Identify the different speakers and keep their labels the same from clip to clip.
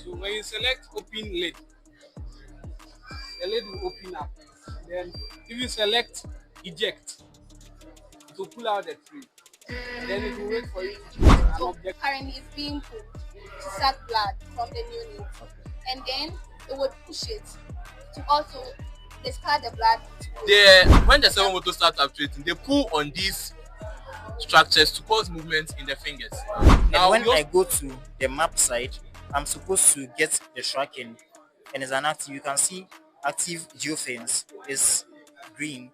Speaker 1: So when you select open lid, the lid will open up. Then if you select eject, it will pull out the tray. And then it will wait for you to choose an object.
Speaker 2: Currently it's being pulled to suck blood from the neonate. And then it would push it to also discard the blood.
Speaker 3: When the servo motor starts actuating, they pull on these structures to cause movement in the fingers.
Speaker 4: Now, when I go to the map side, I'm supposed to get the tracking, and it's an active. You can see active geofence is green.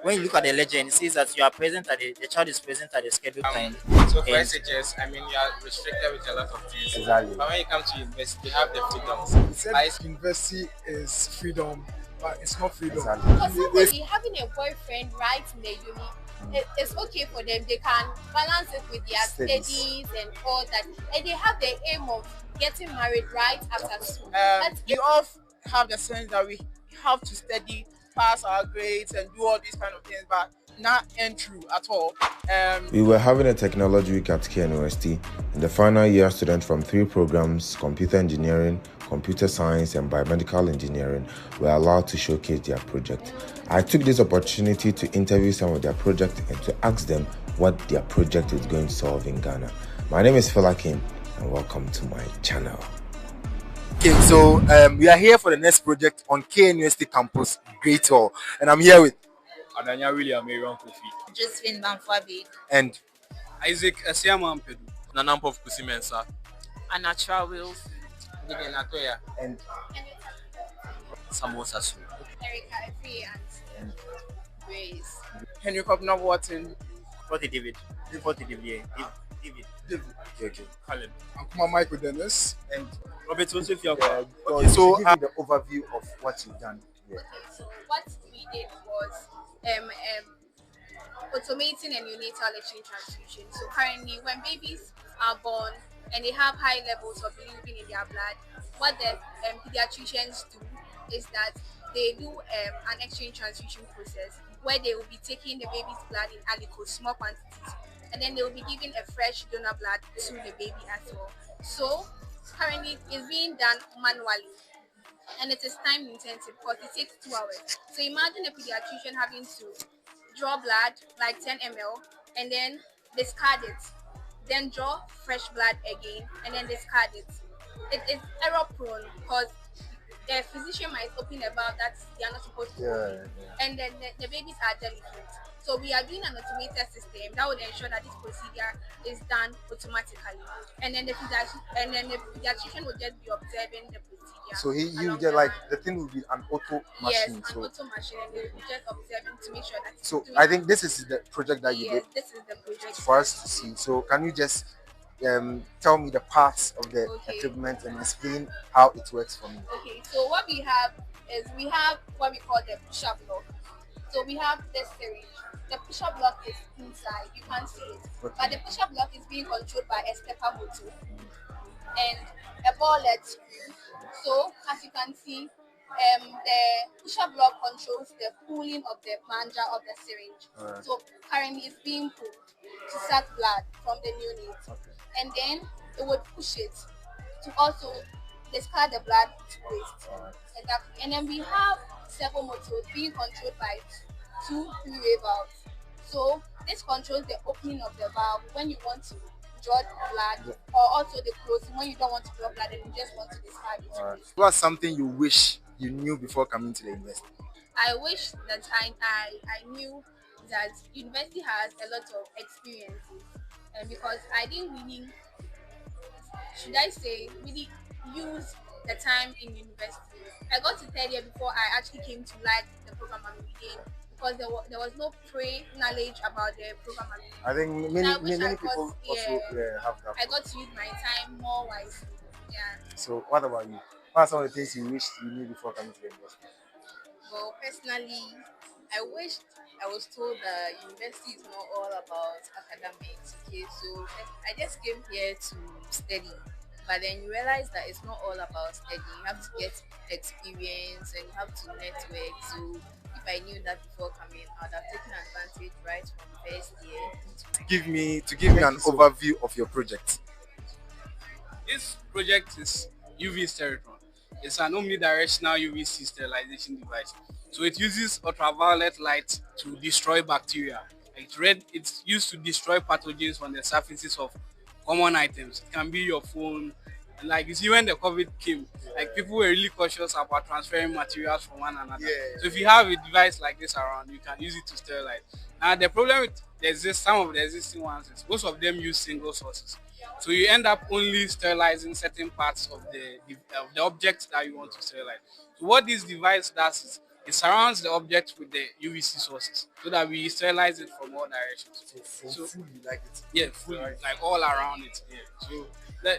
Speaker 4: When you look at the legend, it says that you are present at the child is present at the scheduled time.
Speaker 3: So for SHS, I mean, you are restricted with a lot of things.
Speaker 5: Exactly.
Speaker 3: But when you come to university, you have the freedom.
Speaker 5: University is freedom, but it's not freedom.
Speaker 2: Exactly. Because somebody having a boyfriend right in the uni, it's okay for them. They can balance it with their studies and all that, and they have the aim of getting married right after school.
Speaker 6: We all have the sense that we have to study, pass our grades, and do all these kind of things, but not end true at all.
Speaker 7: We were having a technology week at KNUST. In the final year, students from 3 programs, computer engineering, computer science, and biomedical engineering, were allowed to showcase their project. I took this opportunity to interview some of their projects and to ask them what their project is going to solve in Ghana. My name is Felakin, and welcome to my channel.
Speaker 5: Okay, so we are here for the next project on KNUST campus, Great Hall, and I'm here with
Speaker 1: Adanya William Aaron Kofi.
Speaker 2: Josephine Banfabi.
Speaker 5: And
Speaker 1: Isaac Asiama Ampedu.
Speaker 3: Nanampov Kusimensa.
Speaker 6: Unnatural Wills.
Speaker 3: Gideon Atoya.
Speaker 5: and
Speaker 3: Samosa Su.
Speaker 2: Erica Free and Grace.
Speaker 6: Henry Copner Wharton.
Speaker 4: David. David.
Speaker 5: okay.
Speaker 3: Colin.
Speaker 5: I'm Kuma Michael Dennis, and
Speaker 3: Robert Joseph
Speaker 5: so give me the overview of what you've done here.
Speaker 2: So what we did was automating a neonatal chain transfusion. So currently, when babies are born and they have high levels of bilirubin in their blood, what the pediatricians do is that they do an exchange transfusion process where they will be taking the baby's blood in aliquots, small quantities, and then they will be giving a fresh donor blood to the baby as well. So currently it's being done manually, and it is time intensive because it takes 2 hours. So imagine a pediatrician having to draw blood like 10 ml and then discard it, then draw fresh blood again and then discard it. It is error prone because the physician might open a valve that they are not supposed to open, and then the babies are delicate. So we are doing an automated system that would ensure that this procedure is done automatically, and then the pediatrician will just be observing the procedure.
Speaker 5: So you get like the thing will be an auto machine.
Speaker 2: Yes, an auto machine, and they will just observing to make sure that.
Speaker 5: So I think this is the project that you did.
Speaker 2: Yes, this is the project
Speaker 5: for us to see. So can you just tell me the parts of the equipment and explain how it works for me?
Speaker 2: Okay, so what we have is we have what we call the push-up block. So we have this syringe. The push-up block is inside, you can't see it.
Speaker 5: Okay.
Speaker 2: But the push-up block is being controlled by a stepper motor and a ball-led screw. So as you can see, the push-up block controls the pulling of the plunger of the syringe. So currently it's being pulled to suck blood from the neonate. And then it would push it to also discard the blood to waste. Exactly. And then we have several motors being controlled by 2 three-way valves. So this controls the opening of the valve when you want to draw blood, or also the closing when you don't want to draw blood and you just want to discard it to waste.
Speaker 5: What's something you wish you knew before coming to the university?
Speaker 2: I wish that I knew that university has a lot of experiences, and because I didn't really, should I say, really use the time in university. I got to 3rd year before I actually came to like the program I'm reading, because there was no pre-knowledge about the program I'm reading.
Speaker 5: I think many people also have that.
Speaker 2: I got to use my time more wisely. Yeah.
Speaker 5: So what about you? What are some of the things you wish you knew before coming to the university?
Speaker 8: Well, personally, I wish I was told that university is not all about academics. Okay, so I just came here to study, but then you realize that it's not all about studying. You have to get experience and you have to network. So if I knew that before coming, I would have taken advantage right from first year.
Speaker 5: Give me an overview of your project.
Speaker 1: This project is UV Steritron. It's an omnidirectional UVC sterilization device. So it uses ultraviolet light to destroy bacteria. It's used to destroy pathogens on the surfaces of common items. It can be your phone. And like you see when the COVID came, like people were really cautious about transferring materials from one another. So if you have a device like this around, you can use it to sterilize. Now the problem with some of the existing ones is most of them use single sources. So you end up only sterilizing certain parts of the object that you want to sterilize. So what this device does is it surrounds the object with the UVC sources so that we sterilize it from all directions.
Speaker 5: So fully, like it's
Speaker 1: yeah, fully, like all around it. Yeah. So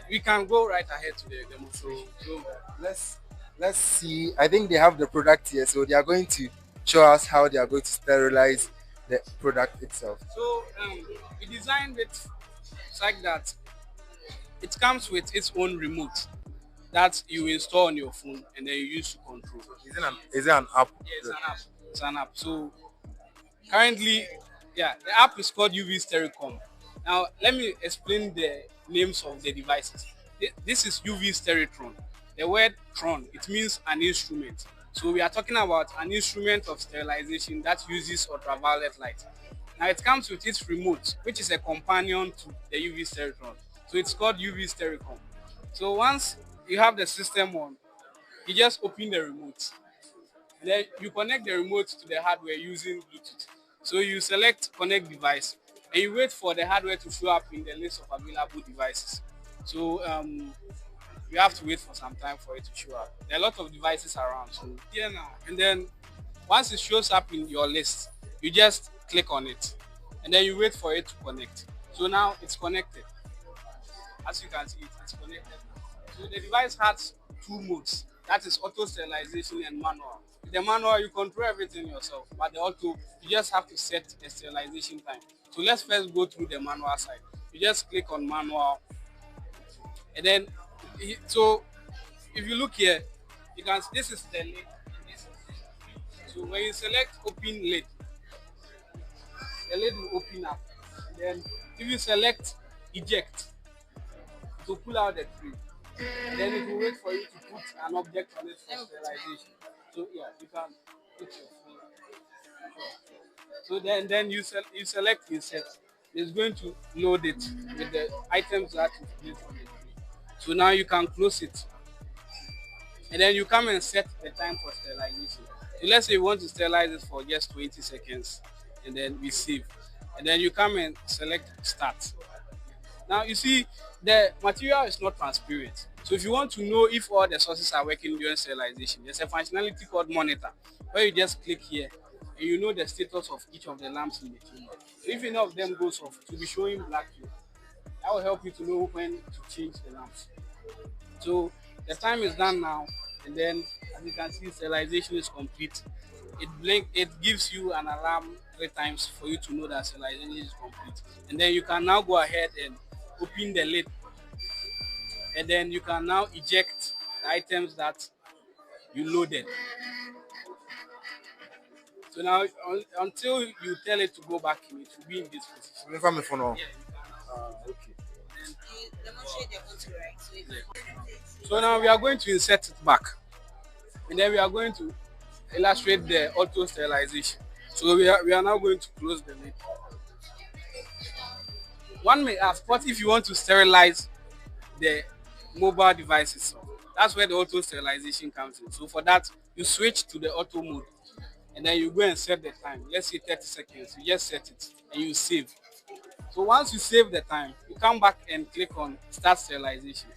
Speaker 1: we can go right ahead to the demonstration. So
Speaker 5: let's see. I think they have the product here, so they are going to show us how they are going to sterilize the product itself.
Speaker 1: So we designed it like that. It comes with its own remote that you install on your phone and then you use to control.
Speaker 5: Is it an app?
Speaker 1: Yeah, it's an app. It's an app. So currently, yeah, the app is called UV Stericom. Now let me explain the names of the devices. This is UV Steritron. The word tron, it means an instrument. So we are talking about an instrument of sterilization that uses ultraviolet light. Now it comes with its remote, which is a companion to the UV Steritron. So it's called UV Stericom. So once you have the system on, you just open the remote. Then you connect the remote to the hardware using Bluetooth. So you select connect device and you wait for the hardware to show up in the list of available devices. So you have to wait for some time for it to show up. There are a lot of devices around. So here now, and then once it shows up in your list, you just click on it and then you wait for it to connect. So now it's connected. As you can see, it's connected. So the device has two modes. That is auto sterilization and manual. With the manual, you control everything yourself, but the auto, you just have to set a sterilization time. So let's first go through the manual side. You just click on manual, and then so if you look here, you can see this is the lid. So when you select open lid, the lid will open up. And then if you select eject to pull out the tray, and then it will wait for you to put an object on it for sterilization. So yeah, you can put your phone. So then you select insert. It's going to load it with the items that you placed on the tray. So now you can close it. And then you come and set the time for sterilization. So let's say you want to sterilize it for just 20 seconds and then we save. And then you come and select start. Now you see the material is not transparent. So if you want to know if all the sources are working during sterilization, there's a functionality called monitor where you just click here and you know the status of each of the lamps in the chamber. So if any of them goes off, it will be showing black here. That will help you to know when to change the lamps. So the time is done now, and then as you can see, sterilization is complete. It gives you an alarm 3 times for you to know that sterilization is complete. And then you can now go ahead and open the lid. And then you can now eject the items that you loaded. So now until you tell it to go back in, it will be in this position.
Speaker 5: Yeah, you can. Okay.
Speaker 1: So now we are going to insert it back. And then we are going to illustrate the auto sterilization. So we are now going to close the lid. One may ask, what if you want to sterilize the mobile device itself? That's where the auto sterilization comes in. So for that, you switch to the auto mode and then you go and set the time. Let's say 30 seconds. You just set it and you save. So once you save the time, you come back and click on start sterilization.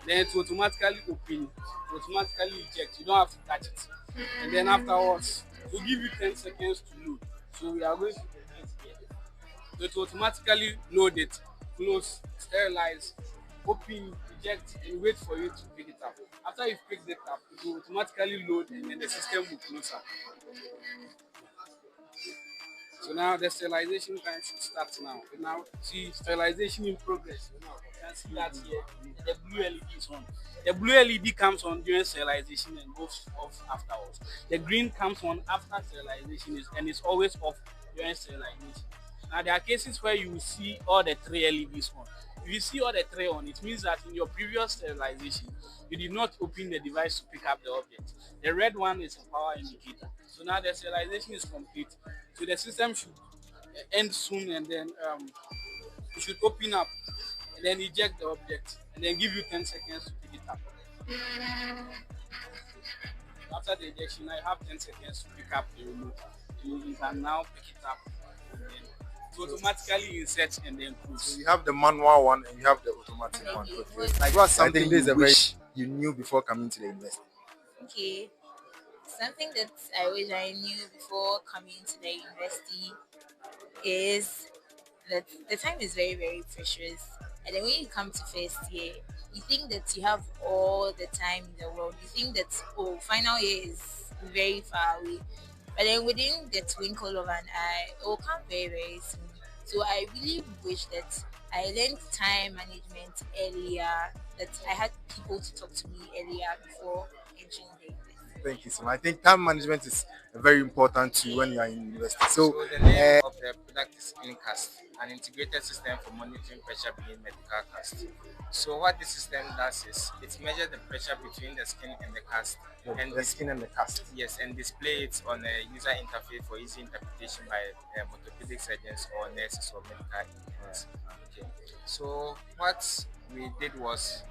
Speaker 1: Then it will automatically open, automatically eject. You don't have to touch it. And then afterwards, it will give you 10 seconds to load. So we are going to do it here. So it will automatically load it, close, sterilize, open, eject, and wait for you to pick it up. After you've picked it up, it will automatically load and then the system will close up. So now the sterilization time should start now. So now see sterilization in progress. You can see that here. The blue LED is on. The blue LED comes on during sterilization and goes off afterwards. The green comes on after sterilization and is always off during sterilization. Now there are cases where you will see all the 3 LEDs on. If you see all the three on, it means that in your previous sterilization, you did not open the device to pick up the object. The red one is a power indicator. So now the sterilization is complete. So the system should end soon, and then you should open up and then eject the object and then give you 10 seconds to pick it up. After the ejection, I have 10 seconds to pick up the remote. You can now pick it up and then it automatically insert and then close.
Speaker 5: So you have the manual one and you have the automatic one. Okay. Like what's something you wish you knew before coming to the university?
Speaker 8: Okay, something that I wish I knew before coming to the university is that the time is very, very precious. And then when you come to first year, you think that you have all the time in the world. You think that, oh, final year is very far away. But then within the twinkle of an eye, it will come very, very soon. So I really wish that I learned time management earlier, that I had people to talk to me earlier before entering the university.
Speaker 5: Thank you so much. I think time management is very important too when you are in university.
Speaker 9: So the name of the product is KNUST, an integrated system for monitoring pressure being medical cast. So what this system does is it measures the pressure between the skin and the cast.
Speaker 5: The skin and the cast.
Speaker 9: Yes, and display it on a user interface for easy interpretation by orthopedic surgeons or nurses or medical interns. Okay. So what we did was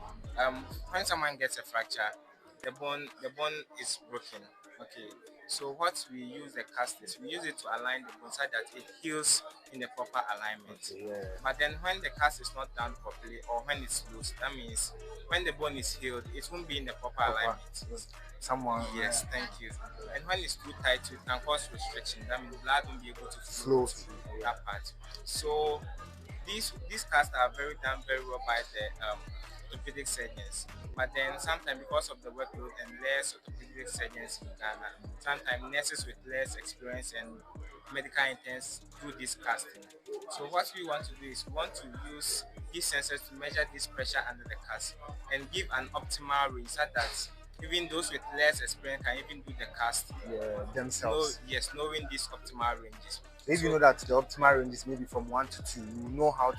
Speaker 9: when someone gets a fracture, the bone is broken. Okay, so what we use the cast is we use it to align the bone so that it heals in the proper alignment.
Speaker 5: Okay, yeah.
Speaker 9: But then when the cast is not done properly or when it's loose, that means when the bone is healed, it won't be in the proper alignment. Yes, thank you. And when it's too tight, it can cause restriction. That means blood won't be able to flow through that part. So these casts are done very well by the orthopedic surgeons, but then sometimes because of the workload and less orthopedic surgeons in Ghana, sometimes nurses with less experience and medical interns do this casting. So what we want to do is we want to use these sensors to measure this pressure under the cast and give an optimal range so that even those with less experience can even do the cast
Speaker 5: themselves.
Speaker 9: Knowing these optimal ranges.
Speaker 5: If you know that the optimal range is maybe from 1 to 2, you know how to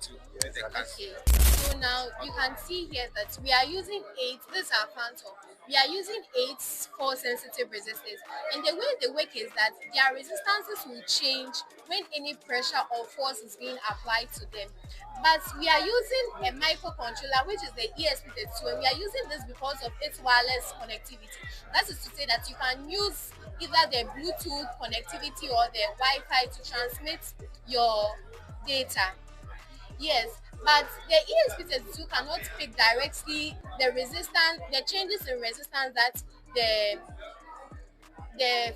Speaker 9: do the cast.
Speaker 2: Okay, so now you can see here that we are using 8, this is our phantom. We are using 8 force sensitive resistors, and the way they work is that their resistances will change when any pressure or force is being applied to them. But we are using a microcontroller, which is the ESP32, and we are using this because of its wireless connectivity. That is to say that you can use either the Bluetooth connectivity or the Wi-Fi to transmit your data. Yes, but the ESP32 cannot pick directly the resistance, the changes in resistance that the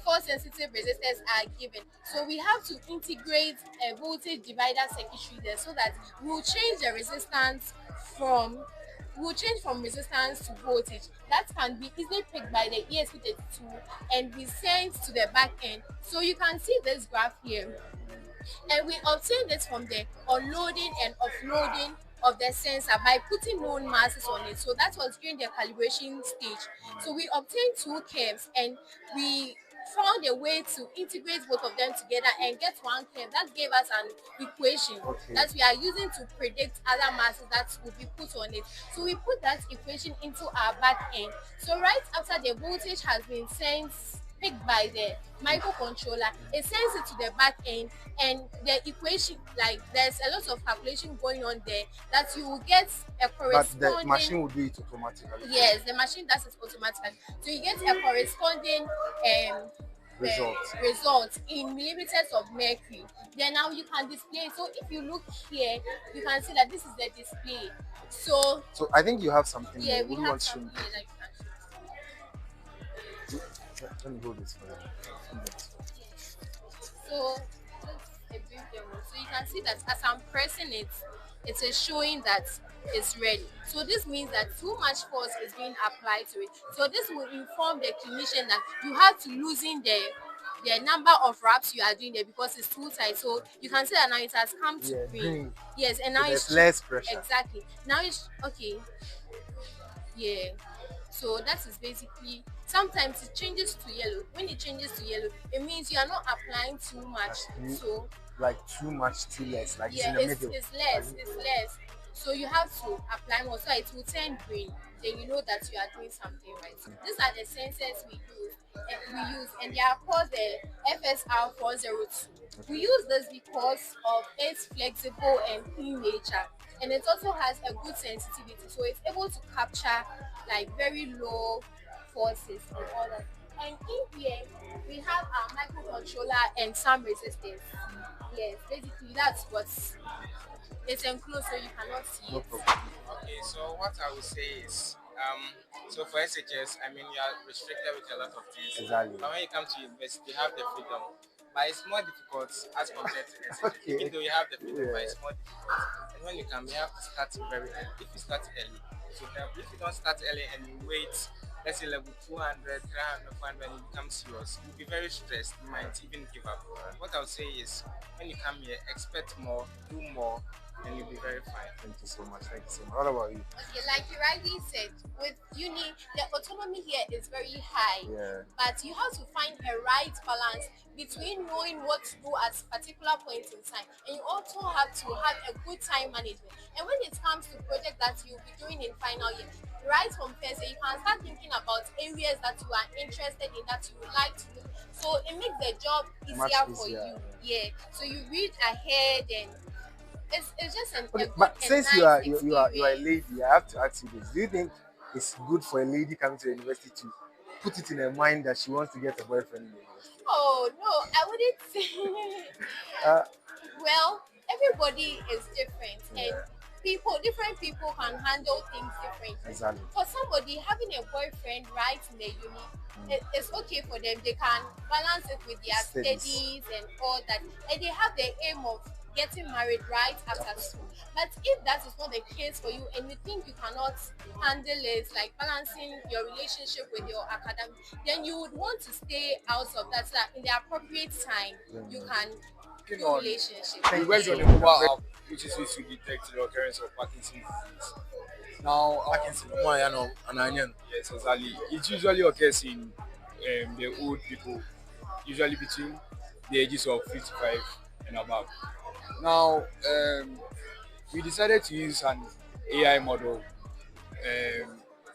Speaker 2: force sensitive resistors are given. So we have to integrate a voltage divider circuitry there so that we'll change the resistance from resistance to voltage. That can be easily picked by the ESP32 and be sent to the back end. So you can see this graph here. And we obtain this from the unloading and offloading of the sensor by putting known masses on it. So that was during the calibration stage. So we obtained 2 curves and we found a way to integrate both of them together and get one curve that gave us an equation that we are using to predict other masses that will be put on it. So we put that equation into our back end. So right after the voltage has been picked by the microcontroller, it sends it to the back end, and the equation, like there's a lot of calculation going on there that you will get a corresponding.
Speaker 5: But the machine will do it automatically.
Speaker 2: Yes, the machine does it automatically. So you get a corresponding result in millimeters of mercury. Then now you can display. So if you look here, you can see that this is the display. So
Speaker 5: I think you have something.
Speaker 2: Yeah,
Speaker 5: there.
Speaker 2: we have something here that you can show.
Speaker 5: Let me hold this for you.
Speaker 2: So that's a brief demo. So you can see that as I'm pressing it, it is showing that it's ready. So this means that too much force is being applied to it. So this will inform the clinician that you have to loosen the number of wraps you are doing there because it's too tight. So you can see that now it has come to green. Yes, and now it's
Speaker 5: less pressure.
Speaker 2: Exactly. Now it's okay. Yeah. So that is basically, sometimes it changes to yellow. When it changes to yellow, it means you are not applying too much. So
Speaker 5: like too much, too less. Like
Speaker 2: yeah,
Speaker 5: it's in the middle.
Speaker 2: It's less. It's less. So you have to apply more so it will turn green. Then you know that you are doing something right. These are the sensors and they are called the FSR 402. We use this because of its flexible and clean nature, and it also has a good sensitivity, so it's able to capture like very low forces and all that. And in here we have our microcontroller and some resistors. Yes, basically that's what's it's enclosed so you cannot see it.
Speaker 9: Okay, so what I would say is, so for SHS, I mean, you are restricted with a lot of things.
Speaker 5: Exactly.
Speaker 9: But when you come to university, you have the freedom. But it's more difficult as compared to SHS.
Speaker 5: Okay.
Speaker 9: Even though you have the freedom, but
Speaker 5: Yeah.
Speaker 9: it's more difficult. And when you come, you have to start very early. If you start early, it will help. If you don't start early and you wait, let's say level 200, 300, 400, and you become serious, you'll be very stressed. You might even give up. What I would say is, when you come here, expect more, do more, and you'll be very fine.
Speaker 5: Thank you so much. Thank you so much. What about you?
Speaker 2: Okay, like you rightly said, with uni, the autonomy here is very high.
Speaker 5: Yeah.
Speaker 2: But you have to find a right balance between knowing what to do at particular points in time, and you also have to have a good time management. And when it comes to project that you'll be doing in final year, right from first year, you can start thinking about areas that you are interested in, that you would like to do. So it makes the job easier for you. Yeah. So you read ahead and it's just a
Speaker 5: Okay,
Speaker 2: good
Speaker 5: but
Speaker 2: and
Speaker 5: since
Speaker 2: nice
Speaker 5: you are a
Speaker 2: experience.
Speaker 5: lady, I have to ask you this: do you think it's good for a lady coming to the university to put it in her mind that she wants to get a boyfriend in the university?
Speaker 2: Oh no, I wouldn't say.
Speaker 5: Uh,
Speaker 2: Well, everybody is different, and
Speaker 5: Yeah.
Speaker 2: different people can handle things differently.
Speaker 5: Exactly.
Speaker 2: For somebody, having a boyfriend right in the uni, it's okay for them. They can balance it with their
Speaker 5: Studies.
Speaker 2: studies and all that, and they have the aim of getting married right after school. But if that is not the case for you, and you think you cannot handle it, like balancing your relationship with your academic, then you would want to stay out of that, so that in the appropriate time you can do relationship.
Speaker 1: We worked on a mobile app which is used to detect the occurrence of Parkinson's disease. Now,
Speaker 5: Parkinson.
Speaker 1: yes, exactly. It usually occurs in the old people, usually between the ages of 55 and above. Now, we decided to use an AI model.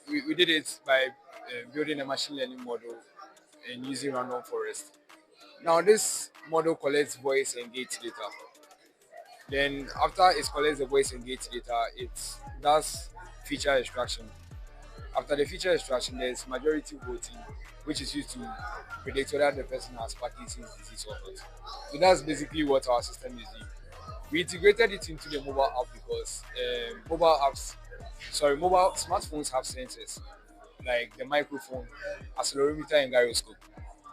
Speaker 1: We did it by building a machine learning model and using random forest. Now, this model collects voice and gait data. Then, after it collects the voice and gait data, it does feature extraction. After the feature extraction, there's majority voting, which is used to predict whether the person has Parkinson's disease or not. So that's basically what our system is doing. We integrated it into the mobile app because mobile smartphones have sensors like the microphone, accelerometer, and gyroscope.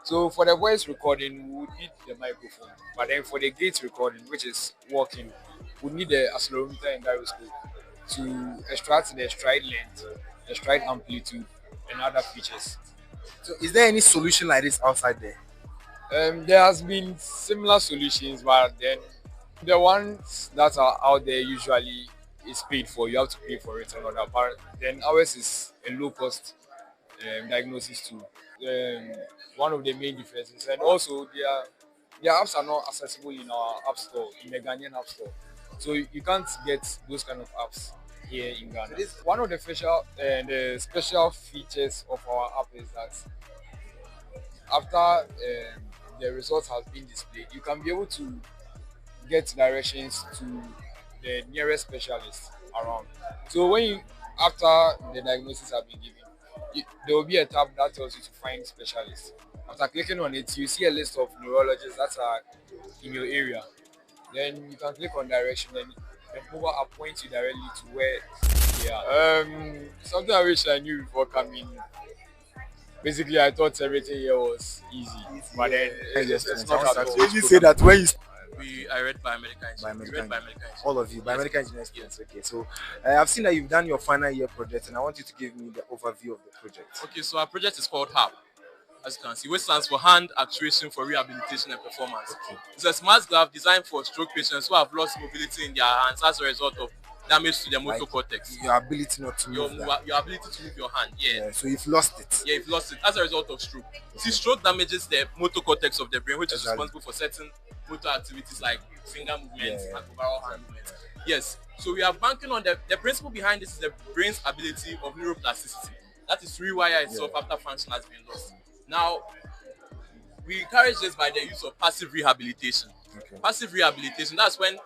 Speaker 1: So for the voice recording, we would need the microphone, but then for the gait recording, which is walking, we need the accelerometer and gyroscope to extract the stride length, the stride amplitude, and other features.
Speaker 5: So, is there any solution like this outside there?
Speaker 1: There has been similar solutions, but then the ones that are out there usually is paid for. You have to pay for it and all that. But then ours is a low cost diagnosis tool. One of the main differences, and also their apps are not accessible in our app store, in the Ghanaian app store. So you can't get those kind of apps here in Ghana. One of the special features of our app is that after the results has been displayed, you can be able to get directions to the nearest specialist around. So after the diagnosis has been given, there will be a tab that tells you to find specialists. After clicking on it, you see a list of neurologists that are in your area. Then you can click on direction, and the mobile app points you directly to where they are. Something I wish I knew before coming. Basically, I thought everything here was easy, but then it's not at all.
Speaker 5: You say that when you
Speaker 3: I read biomedical engineering. We read biomedical engineering.
Speaker 5: all of you, biomedical engineering students. Okay, so I've seen that you've done your final year project, and I want you to give me the overview of the project.
Speaker 3: Okay, so our project is called HAP, as you can see, which stands for Hand Actuation for Rehabilitation and Performance.
Speaker 5: Okay.
Speaker 3: It's a smart glove designed for stroke patients who have lost mobility in their hands as a result of damage to the motor
Speaker 5: Like
Speaker 3: cortex.
Speaker 5: your ability not to move.
Speaker 3: Your ability to move your hand,
Speaker 5: Yeah, so you've lost it.
Speaker 3: Yeah, you've lost it as a result of stroke. See, stroke damages the motor cortex of the brain, which is
Speaker 5: Exactly.
Speaker 3: responsible for certain motor activities like finger movements and overall hand movements. Yes. So we are banking on the principle behind this is the brain's ability of neuroplasticity. That is to rewire itself after function has been lost. Now, we encourage this by the use of passive rehabilitation.
Speaker 5: Okay.
Speaker 3: Passive rehabilitation, that's when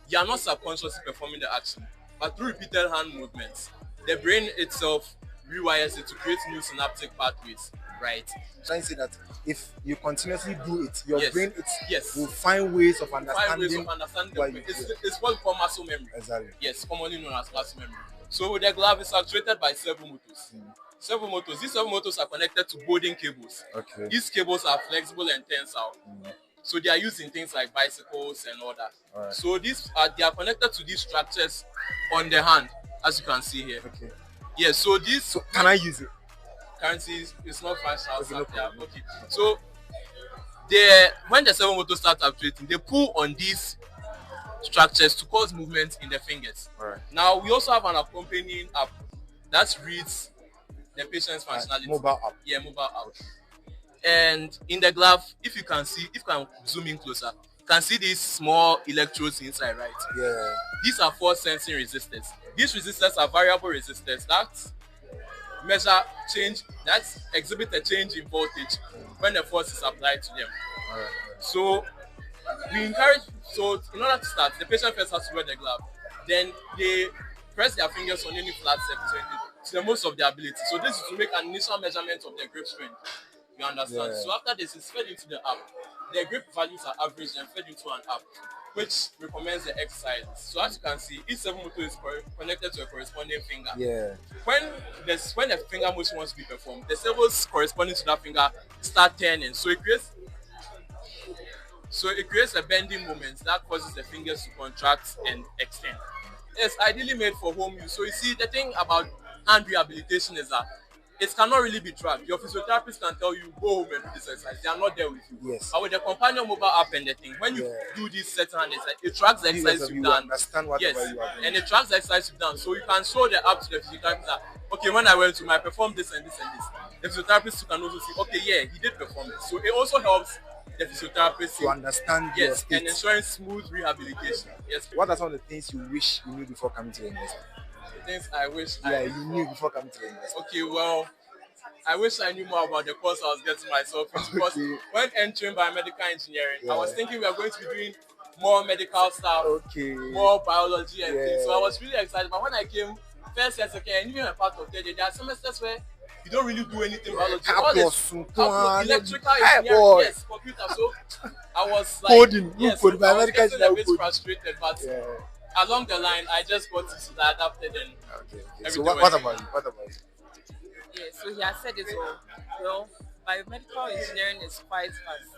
Speaker 3: you are not subconsciously performing the action, but through repeated hand movements, the brain itself rewires it to create new synaptic pathways, right?
Speaker 5: Trying to say that if you continuously do it, your
Speaker 3: Yes.
Speaker 5: brain
Speaker 3: Yes.
Speaker 5: will find ways of
Speaker 3: Find
Speaker 5: understanding.
Speaker 3: ways of understanding
Speaker 5: why
Speaker 3: the
Speaker 5: you
Speaker 3: it's,
Speaker 5: do it.
Speaker 3: it's what we call muscle memory.
Speaker 5: Exactly.
Speaker 3: Yes, commonly known as muscle memory. So the glove is actuated by servo motors. Servo motors. These servo motors are connected to bonding cables.
Speaker 5: Okay.
Speaker 3: These cables are flexible and tensile. So they are used in things like bicycles and all that.
Speaker 5: Alright.
Speaker 3: So they are connected to these structures on the hand, as you can see here.
Speaker 5: Okay.
Speaker 3: Yes. So this
Speaker 5: So can I use it?
Speaker 3: currency is not functional.
Speaker 5: Okay, no problem.
Speaker 3: Okay. So when the servo motors start actuating, they pull on these structures to cause movement in the fingers.
Speaker 5: Alright.
Speaker 3: Now we also have an accompanying app that reads the patient's functionality.
Speaker 5: Mobile app.
Speaker 3: Yeah, mobile app. And in the glove, if you can zoom in closer, you can see these small electrodes inside, right?
Speaker 5: Yeah.
Speaker 3: These are force sensing resistors. These resistors are variable resistors that exhibit a change in voltage when the force is applied to them.
Speaker 5: Alright.
Speaker 3: So we encourage, in order to start, the patient first has to wear the glove. Then they press their fingers on any flat surface to the most of their ability. So this is to make an initial measurement of the grip strength. You understand?
Speaker 5: Yeah.
Speaker 3: So after this is fed into the app. The grip values are averaged and fed into an app, which recommends the exercises. So as you can see, each servo motor is connected to a corresponding finger.
Speaker 5: Yeah.
Speaker 3: When the finger motion wants to be performed, the servos corresponding to that finger start turning. So it creates a bending moment that causes the fingers to contract and extend. It's ideally made for home use. So you see, the thing about hand rehabilitation is that it cannot really be tracked. Your physiotherapist can tell you, go home and do this exercise. They are not there with you.
Speaker 5: Yes.
Speaker 3: But with the companion mobile app and the thing, when you do this certain hand exercise, it tracks the exercise you've done.
Speaker 5: Understand whatever you are doing.
Speaker 3: And it tracks the exercise you've done. So you can show the app to the physiotherapist that, okay, when I went to I performed this and this and this. The physiotherapist can also see, okay, yeah, he did perform it. So it also helps the physiotherapist
Speaker 5: to understand your state.
Speaker 3: and ensuring smooth rehabilitation. Yes.
Speaker 5: What are some of the things you wish you knew before coming to the university?
Speaker 3: Things I wish
Speaker 5: you knew before coming to the university.
Speaker 3: Okay, well, I wish I knew more about the course I was getting myself into. Because when entering biomedical engineering, I was thinking we are going to be doing more medical stuff, more biology and things. So I was really excited. But when I came first year, second, and even a part of third year, there are semesters where you don't really do anything biology. All this electrical engineering, yes, computer. So I was like,
Speaker 5: coding.
Speaker 3: I was getting a bit frustrated, but along the line, I just got used to that, adapted, and
Speaker 5: So what about you? What about you?
Speaker 10: Yeah, so he has said it all. Well, biomedical engineering is quite fast.